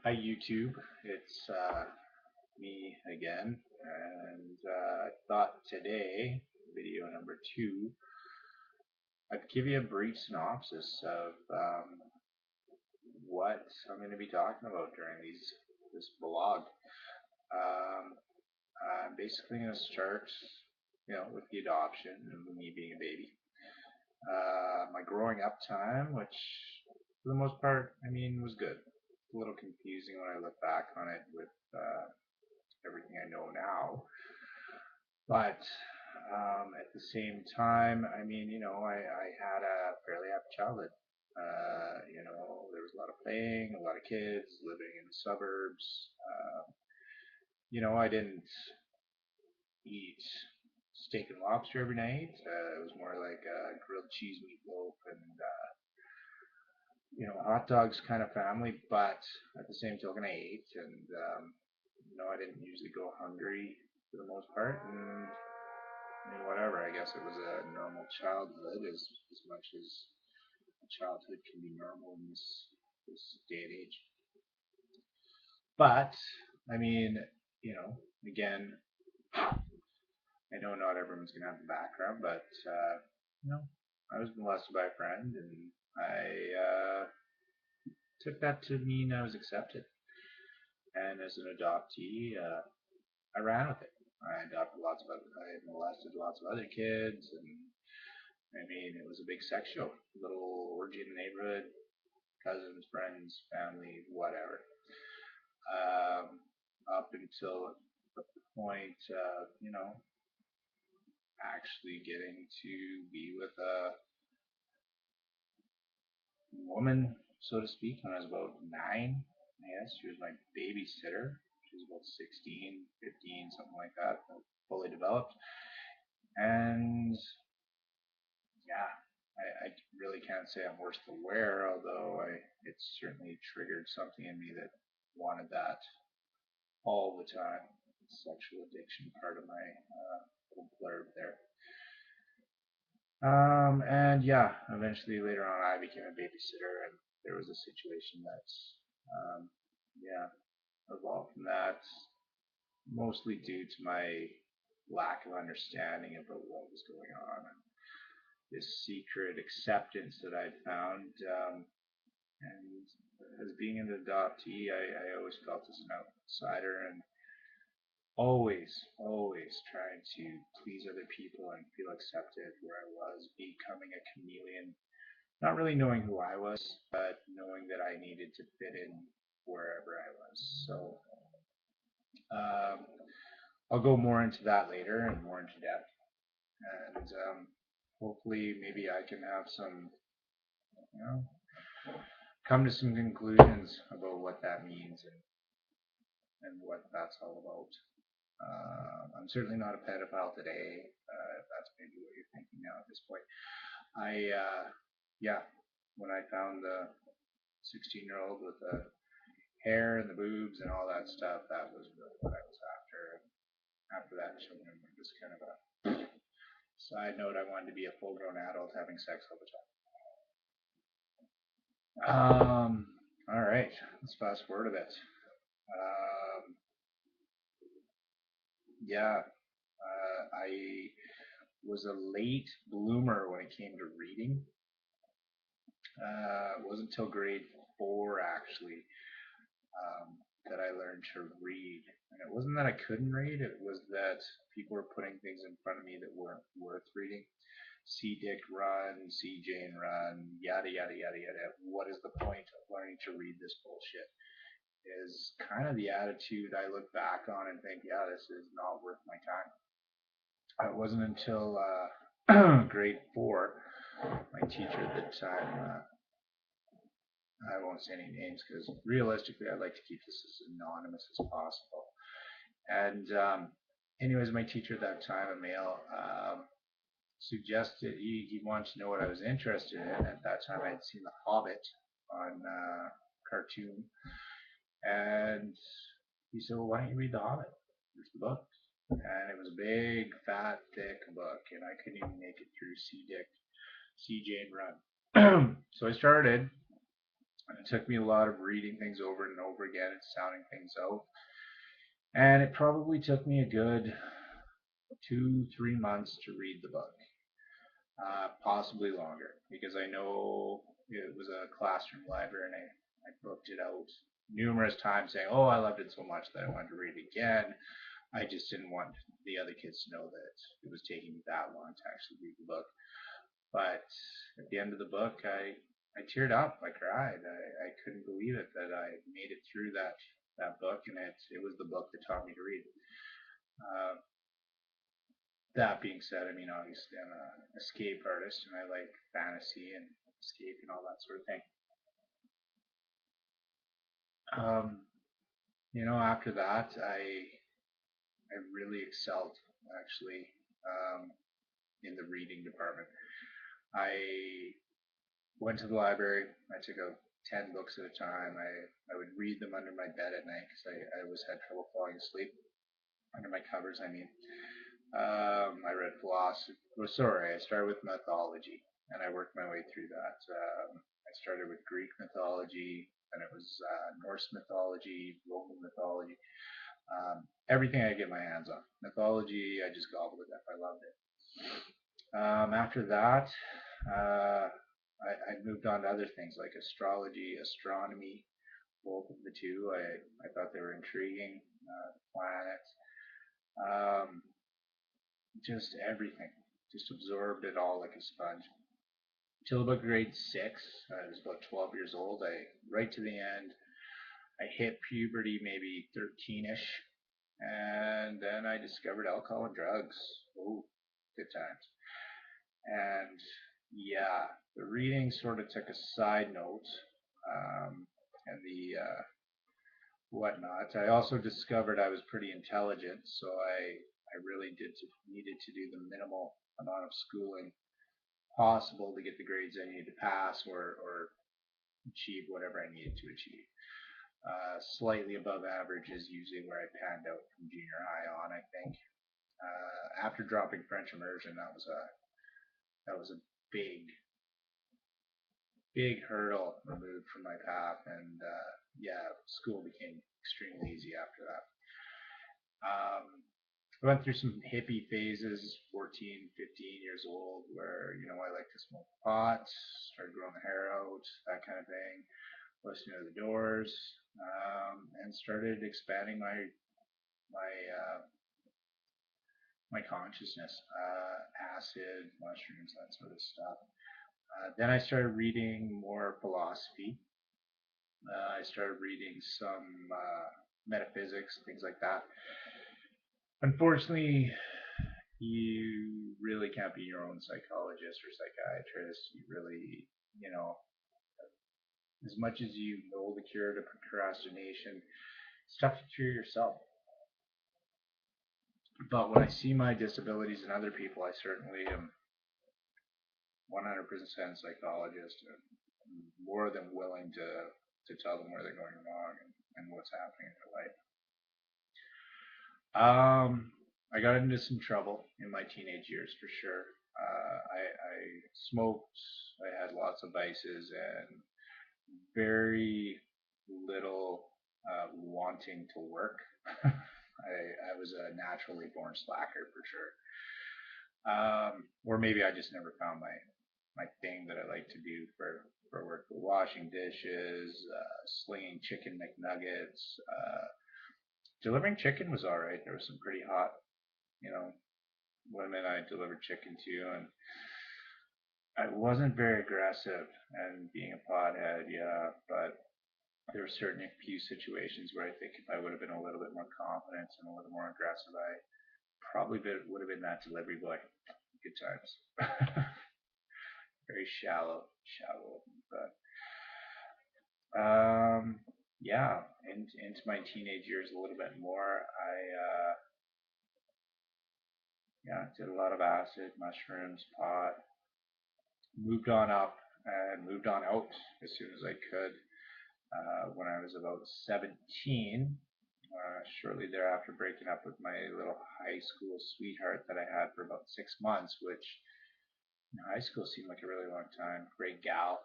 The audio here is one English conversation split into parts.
Hi YouTube, it's me again, and I thought today, video number 2, I'd give you a brief synopsis of what I'm going to be talking about during this vlog. Um, I'm basically going to start, with the adoption and me being a baby. My growing up time, which for the most part, was good. It's a little confusing when I look back on it with everything I know now. But at the same time, I had a fairly happy childhood. There was a lot of playing, a lot of kids living in the suburbs. I didn't eat steak and lobster every night. It was more like grilled cheese meatloaf and hot dogs kind of family. But at the same token, I ate, and I didn't usually go hungry for the most part, and whatever. I guess it was a normal childhood, as much as childhood can be normal in this day and age. But I mean, again, I know not everyone's gonna have the background, but you know, I was molested by a friend, and I took that to mean I was accepted. And as an adoptee, I ran with it. I molested lots of other kids, and it was a big sex show, little orgy in the neighborhood, cousins, friends, family, whatever. Up until the point of, actually getting to be with a woman, so to speak, when I was about 9. Yes, she was my babysitter. She was about 16, 15, something like that, fully developed. And yeah, I really can't say I'm worse for wear, although it certainly triggered something in me that wanted that all the time. Sexual addiction part of my little blurb there. And yeah, eventually later on, I became a babysitter, and there was a situation that, um, yeah, evolved from that, mostly due to my lack of understanding about what was going on, and this secret acceptance that I'd found. And as being an adoptee, I always felt as an outsider, and always trying to please other people and feel accepted where I was, becoming a chameleon, not really knowing who I was, but knowing that I needed to fit in wherever I was. So um, I'll go more into that later and more into depth, and hopefully maybe I can have some, you know, come to some conclusions about what that means and what that's all about. I'm certainly not a pedophile today, if that's maybe what you're thinking now at this point. Yeah, when I found the 16-year-old with the hair and the boobs and all that stuff, that was really what I was after. After that, children were just kind of a side note. I wanted to be a full-grown adult having sex all the time. All right, let's fast forward a bit. Um, yeah, I was a late bloomer when it came to reading. It wasn't until grade 4 actually that I learned to read. And it wasn't that I couldn't read, it was that people were putting things in front of me that weren't worth reading. See Dick run, see Jane run, yada yada yada yada. What is the point of learning to read this bullshit? Is kind of the attitude I look back on and think, yeah, this is not worth my time. It wasn't until grade 4, my teacher at the time, I won't say any names because realistically, I'd like to keep this as anonymous as possible. And anyways, my teacher at that time, a male, suggested he wanted to know what I was interested in. At that time, I had seen The Hobbit on cartoon, and he said, "Well, why don't you read The Hobbit? Here's the book." And it was a big, fat, thick book, and I couldn't even make it through See Dick, See Jane Run. So I started, And it took me a lot of reading things over and over again and sounding things out. And it probably took me a good 2, 3 months to read the book, possibly longer, because I know it was a classroom library and I booked it out numerous times saying, oh, I loved it so much that I wanted to read it again. I just didn't want the other kids to know that it was taking me that long to actually read the book. But at the end of the book, I teared up. I cried. I couldn't believe it that I made it through that book, and it was the book that taught me to read. Uh, that being said, I mean, obviously, I'm an escape artist, and I like fantasy and escape and all that sort of thing. Um, after that, I really excelled actually in the reading department. I went to the library. I took out 10 books at a time. I would read them under my bed at night because I always had trouble falling asleep under my covers. I mean, I read philosophy. Well, sorry, I started with mythology and I worked my way through that. I started with Greek mythology, and it was Norse mythology, Roman mythology, everything I could get my hands on. Mythology, I just gobbled it up. I loved it. After that, I moved on to other things like astrology, astronomy, both of the two. I thought they were intriguing. Planets, um, just everything. Just absorbed it all like a sponge. Till about grade 6, I was about 12 years old. Right to the end, I hit puberty maybe 13ish, and then I discovered alcohol and drugs. Oh, good times. And yeah, the reading sort of took a side note, and the whatnot. I also discovered I was pretty intelligent, so I really needed to do the minimal amount of schooling possible to get the grades I needed to pass or achieve whatever I needed to achieve. Slightly above average is usually where I panned out from junior high on, I think. After dropping French immersion, that was a big big hurdle removed from my path, and yeah, school became extremely easy after that. I went through some hippie phases, 14, 15 years old, where I liked to smoke pot, started growing the hair out, that kind of thing, listening to the Doors, and started expanding my uh, my consciousness, acid, mushrooms, that sort of stuff. Then I started reading more philosophy. I started reading some metaphysics, things like that. Unfortunately, you really can't be your own psychologist or psychiatrist. You really, you know, as much as you know the cure to procrastination, it's tough to cure yourself. But when I see my disabilities in other people, I certainly am 100% psychologist and more than willing to tell them where they're going wrong and what's happening in their life. I got into some trouble in my teenage years for sure. I smoked. I had lots of vices and very little wanting to work. I was a naturally born slacker for sure. Or maybe I just never found my thing that I like to do for work. Washing dishes, slinging chicken McNuggets. Delivering chicken was all right. There was some pretty hot, you know, women I delivered chicken to, and I wasn't very aggressive. And being a pothead, yeah, but there were certain few situations where I think if I would have been a little bit more confident and a little more aggressive, I probably would have been that delivery boy. Good times. Very shallow, but yeah, into my teenage years a little bit more. I yeah, did a lot of acid, mushrooms, pot. Moved on up and moved on out as soon as I could. When I was about 17, shortly thereafter breaking up with my little high school sweetheart that I had for about 6 months, which high school seemed like a really long time. Great gal.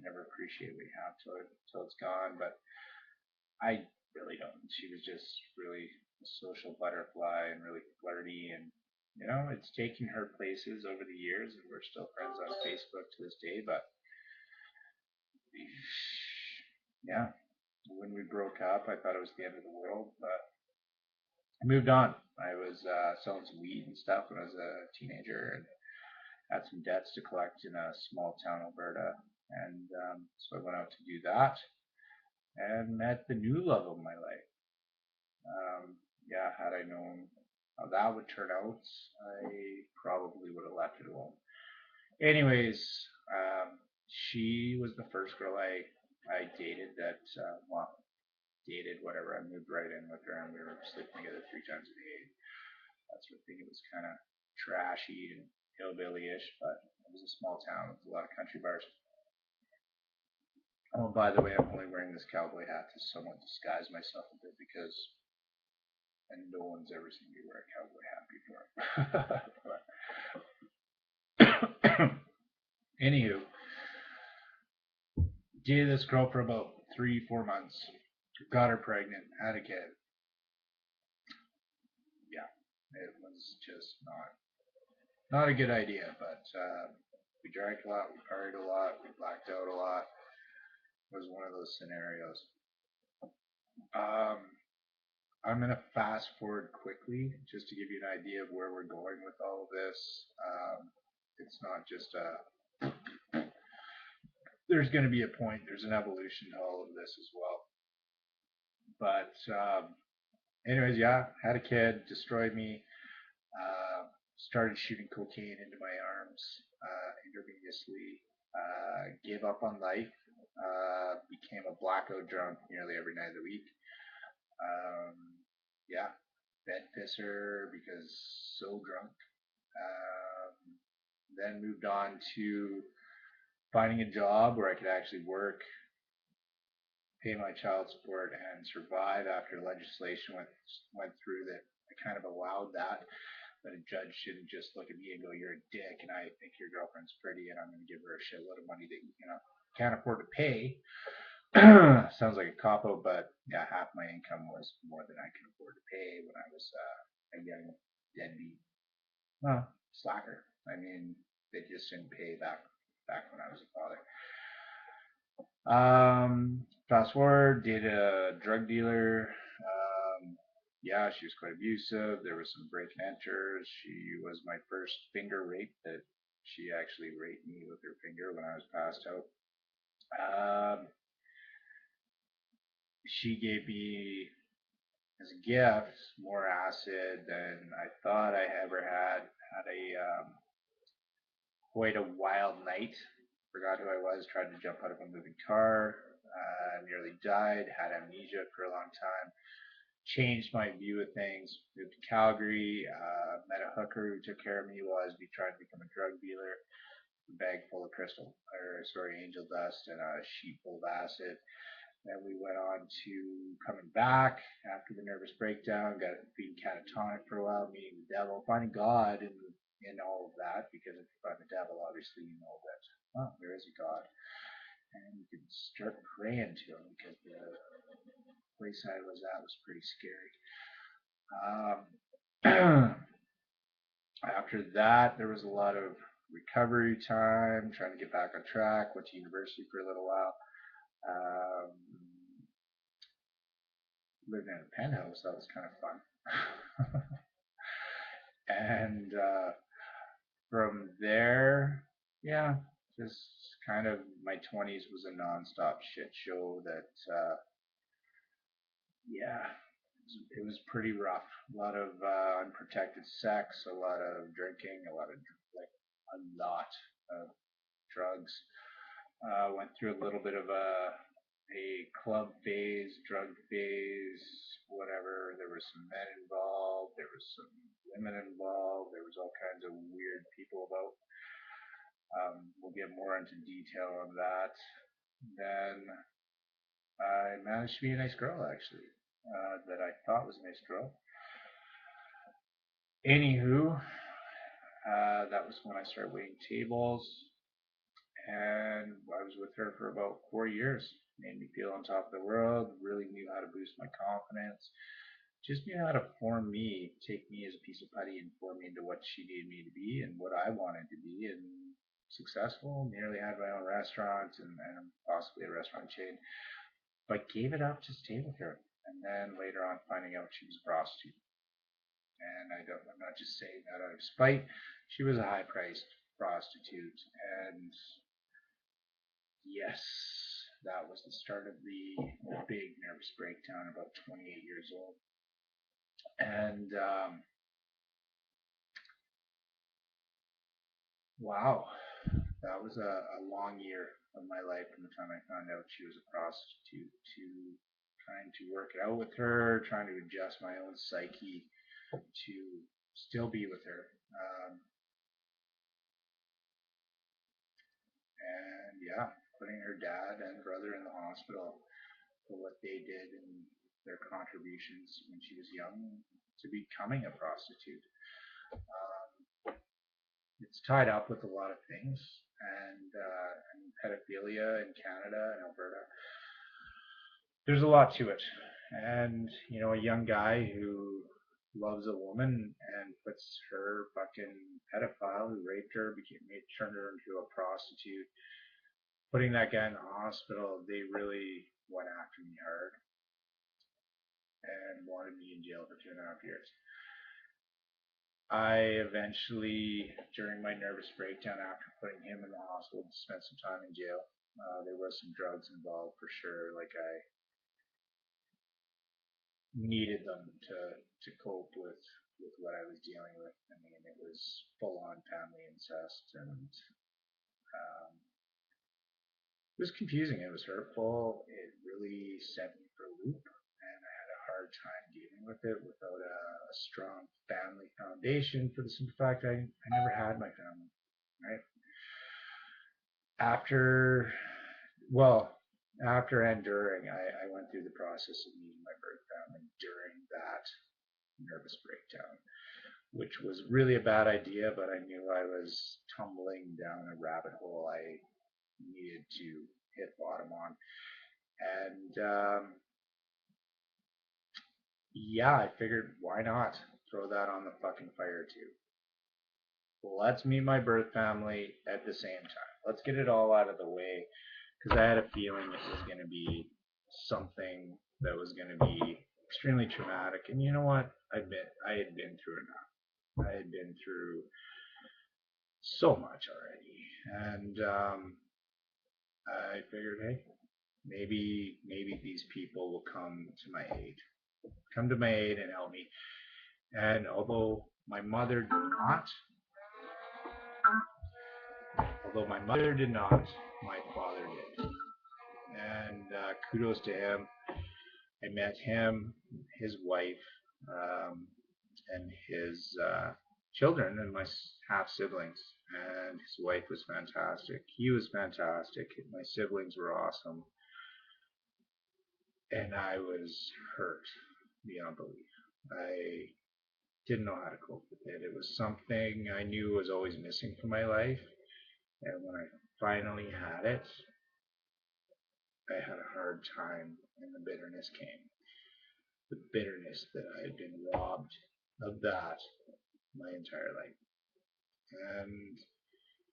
Never appreciate what you have till it's gone, but I really don't. She was just really a social butterfly and really flirty, and it's taken her places over the years, and we're still friends on Facebook to this day. But yeah, when we broke up, I thought it was the end of the world, but I moved on. I was selling some weed and stuff when I was a teenager, and had some debts to collect in a small town, Alberta, and so I went out to do that and met the new love of my life. Yeah, had I known how that would turn out, I probably would have left it alone. Anyways, she was the first girl I dated that, well, dated, whatever. I moved right in with her, and we were sleeping together 3 times a day. That sort of thing. It was kind of trashy and hillbilly-ish, but it was a small town with a lot of country bars. Oh, by the way, I'm only wearing this cowboy hat to somewhat disguise myself a bit because, and no one's ever seen me wear a cowboy hat before. Anywho, dated this girl for about 3-4 months, got her pregnant, had a kid. Yeah, it was just not a good idea, but we drank a lot, we partied a lot, we blacked out a lot. It was one of those scenarios. I'm going to fast forward quickly just to give you an idea of where we're going with all of this. It's not just there's going to be a point, there's an evolution to all of this as well. But anyways, yeah, had a kid, destroyed me, started shooting cocaine into my arms intravenously, gave up on life, became a blackout drunk nearly every night of the week. Yeah, bed pisser because so drunk. Then moved on to finding a job where I could actually work, pay my child support, and survive after legislation went through that kind of allowed that. That a judge shouldn't just look at me and go, "You're a dick, and I think your girlfriend's pretty, and I'm going to give her a shitload of money that can't afford to pay." Sounds like a cop out, but yeah, half my income was more than I could afford to pay when I was a young deadbeat. Well, slacker. I mean, they just didn't pay back when I was a father. Fast forward, dated a drug dealer. Yeah, she was quite abusive. There was some break and enters. She was my first finger rape. That she actually raped me with her finger when I was passed out. She gave me as a gift more acid than I thought I ever had. Had a quite a wild night. Forgot who I was. Tried to jump out of a moving car. Nearly died. Had amnesia for a long time. Changed my view of things. Moved to Calgary. Met a hooker who took care of me while I was trying to become a drug dealer. A bag full of angel dust and a sheet full of acid. Then we went on to coming back after the nervous breakdown, got being catatonic for a while, meeting the devil, finding God in all of that, because if you find the devil, obviously you know that, well, there is a God. And you can start praying to him, because the place I was at was pretty scary. After that, there was a lot of recovery time, trying to get back on track, went to university for a little while. Lived in a penthouse. That was kind of fun. And from there, yeah, just kind of my 20s was a nonstop shit show that, yeah, it was pretty rough. A lot of unprotected sex, a lot of drinking, a lot of drugs. Went through a little bit of a club phase, drug phase, whatever. There were some men involved. There was some women involved. There was all kinds of weird people about. We'll get more into detail on that. Then I managed to be a nice girl, actually, that I thought was a nice girl. Anywho, that was when I started waiting tables. and I was with her for about 4 years. Made me feel on top of the world, really knew how to boost my confidence, just knew how to form me, take me as a piece of putty and form me into what she needed me to be and what I wanted to be. And successful, nearly had my own restaurant and possibly a restaurant chain, but gave it up to stay with her. And then later on, finding out she was a prostitute. And I'm not just saying that out of spite. She was a high-priced prostitute, and yes, that was the start of the big nervous breakdown. About 28 years old, and wow, that was a long year of my life from the time I found out she was a prostitute to trying to work it out with her, trying to adjust my own psyche to still be with her. And yeah, putting her dad and brother in the hospital for what they did and their contributions when she was young to becoming a prostitute. Um, it's tied up with a lot of things, and pedophilia in Canada and Alberta. There's a lot to it, and a young guy who loves a woman and puts her fucking pedophile who raped her, turned her into a prostitute, putting that guy in the hospital. They really went after me hard and wanted me in jail for 2.5 years. I eventually, during my nervous breakdown after putting him in the hospital, spent some time in jail. There was some drugs involved for sure. Like I needed them to cope with what I was dealing with. I mean, it was full on family incest, and it was confusing. It was hurtful. It really sent me for a loop, and I had a hard time dealing with it without a strong family foundation. For the simple fact, I never had my family. Right after, well, after and during, I went through the process of meeting my birth family during that nervous breakdown, which was really a bad idea, but I knew I was tumbling down a rabbit hole I needed to hit bottom on. And yeah, I figured why not throw that on the fucking fire too. Let's meet my birth family at the same time. Let's get it all out of the way, because I had a feeling it was going to be something that was going to be extremely traumatic. And you know what? I had been through enough. I had been through so much already, and I figured, hey, maybe these people will come to my aid and help me. And although my mother did not, my father did. And kudos to him. I met him, his wife, and his children, and my half siblings. And his wife was fantastic. He was fantastic. My siblings were awesome. And I was hurt beyond belief. I didn't know how to cope with it. It was something I knew was always missing from my life. And when I finally had it, I had a hard time, and the bitterness came. The bitterness that I had been robbed of that my entire life. And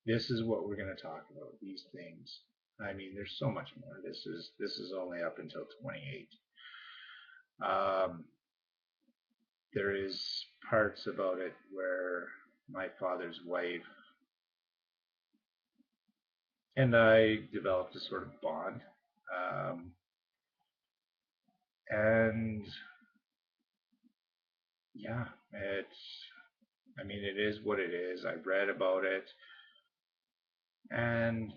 this is what we're going to talk about, these things. I mean, there's so much more. This is only up until 28. There is parts about it where my father's wife and I developed a sort of bond. And yeah, it is what it is. I read about it. And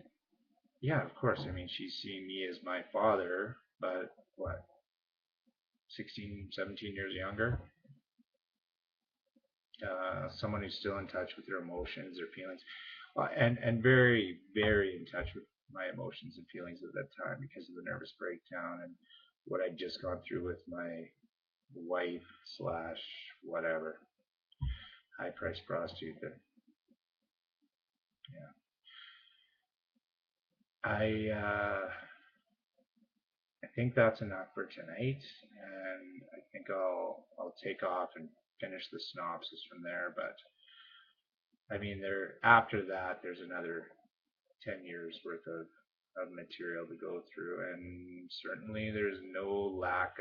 yeah, of course, she's seeing me as my father, but what, 16, 17 years younger? Someone who's still in touch with their emotions, their feelings, and very, very in touch with my emotions and feelings at that time because of the nervous breakdown and what I'd just gone through with my wife slash whatever high priced prostitute. That, yeah. I think that's enough for tonight, and I think I'll take off and finish the synopsis from there. But I mean, there after that, there's another 10 years worth of material to go through, and certainly there's no lack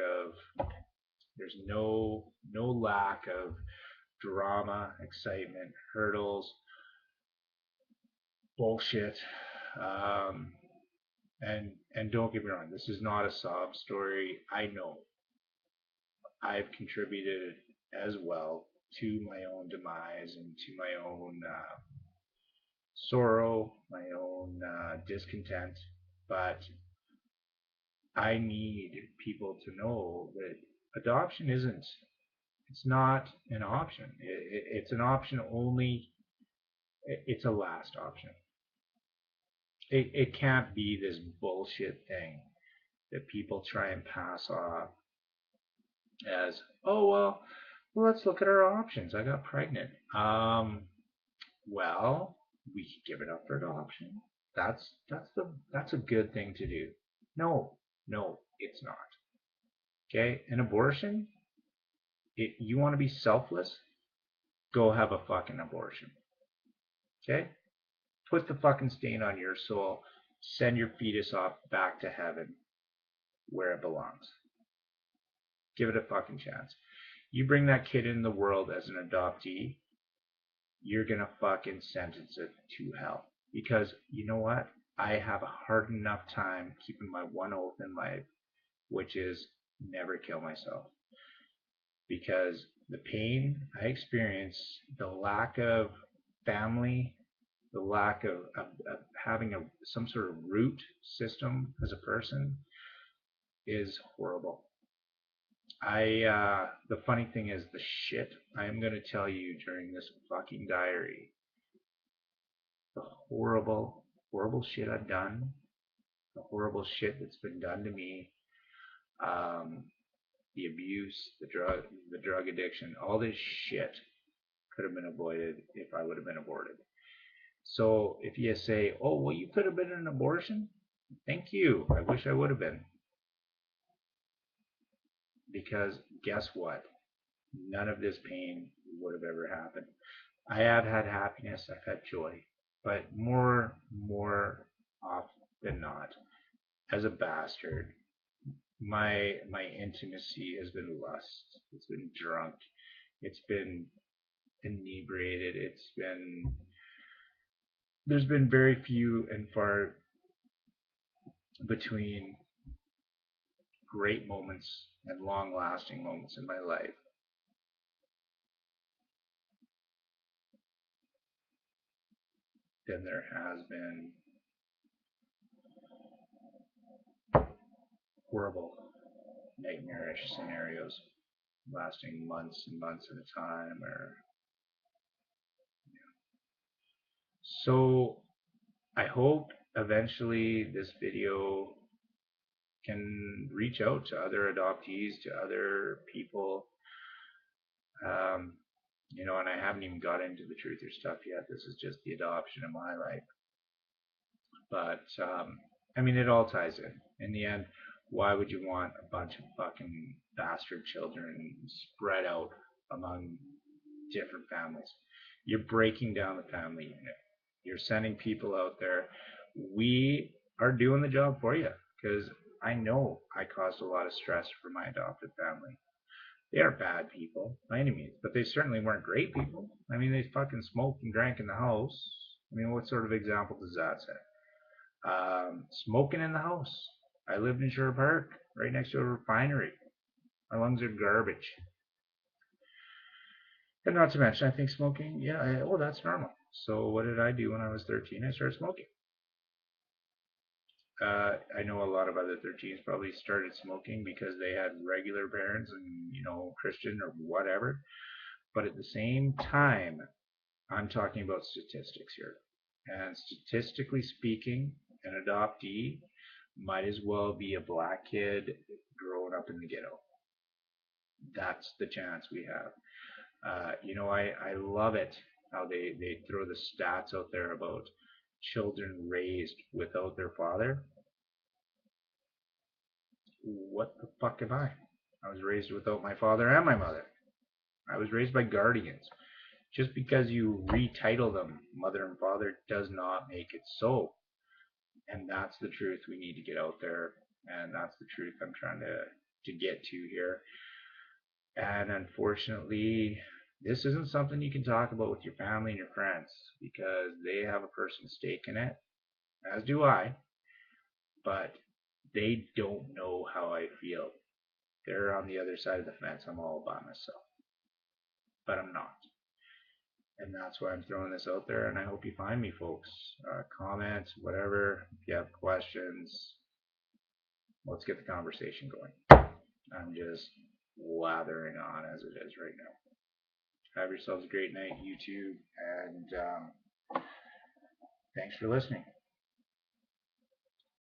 of drama, excitement, hurdles, bullshit. Um, and don't get me wrong, this is not a sob story. I know I've contributed as well to my own demise and to my own sorrow, my own discontent. But I need people to know that adoption it's not an option. It's an option only, it's a last option. It can't be this bullshit thing that people try and pass off as, oh, well, let's look at our options. I got pregnant. Well, we could give it up for adoption. That's a good thing to do. No, no, it's not. Okay, an abortion. If you want to be selfless, go have a fucking abortion. Okay, put the fucking stain on your soul. Send your fetus off back to heaven where it belongs. Give it a fucking chance. You bring that kid in the world as an adoptee, you're gonna fucking sentence it to hell. Because you know what? I have a hard enough time keeping my one oath in life, which is never kill myself. Because the pain I experience, the lack of family, the lack of having some sort of root system as a person is horrible. The funny thing is the shit I am going to tell you during this fucking diary, the horrible, horrible shit I've done, the horrible shit that's been done to me, um, the abuse, the drug addiction, all this shit could have been avoided if I would have been aborted. So if you say, oh, well, you could have been an abortion, thank you. I wish I would have been. Because guess what? None of this pain would have ever happened. I have had happiness, I've had joy, but more often than not, as a bastard, my intimacy has been lust. It's been drunk. It's been inebriated. There's been very few and far between great moments and long-lasting moments in my life than there has been horrible, nightmarish scenarios lasting months and months at a time. Or so I hope eventually this video can reach out to other adoptees, to other people. Um, and I haven't even got into the truther stuff yet. This is just the adoption of my life. But I mean, it all ties in. In the end, why would you want a bunch of fucking bastard children spread out among different families? You're breaking down the family unit. You're sending people out there. We are doing the job for you because I know I caused a lot of stress for my adopted family. They are bad people by any means, but they certainly weren't great people. I mean, they fucking smoked and drank in the house. I mean, what sort of example does that set? Smoking in the house. I lived in Sherwood Park, right next to a refinery. My lungs are garbage. And not to mention, I think smoking, yeah, that's normal. So what did I do when I was 13? I started smoking. I know a lot of other 13s probably started smoking because they had regular parents and, Christian or whatever. But at the same time, I'm talking about statistics here. And statistically speaking, an adoptee might as well be a black kid growing up in the ghetto. That's the chance we have. I love it how they throw the stats out there about children raised without their father, what the fuck am I? I was raised without my father and my mother. I was raised by guardians. Just because you retitle them mother and father does not make it so. And that's the truth we need to get out there. And that's the truth I'm trying to get to here. And unfortunately, this isn't something you can talk about with your family and your friends because they have a personal stake in it, as do I, but they don't know how I feel. They're on the other side of the fence. I'm all by myself, but I'm not. And that's why I'm throwing this out there, and I hope you find me, folks. Comments, whatever. If you have questions, let's get the conversation going. I'm just lathering on as it is right now. Have yourselves a great night, YouTube, and thanks for listening.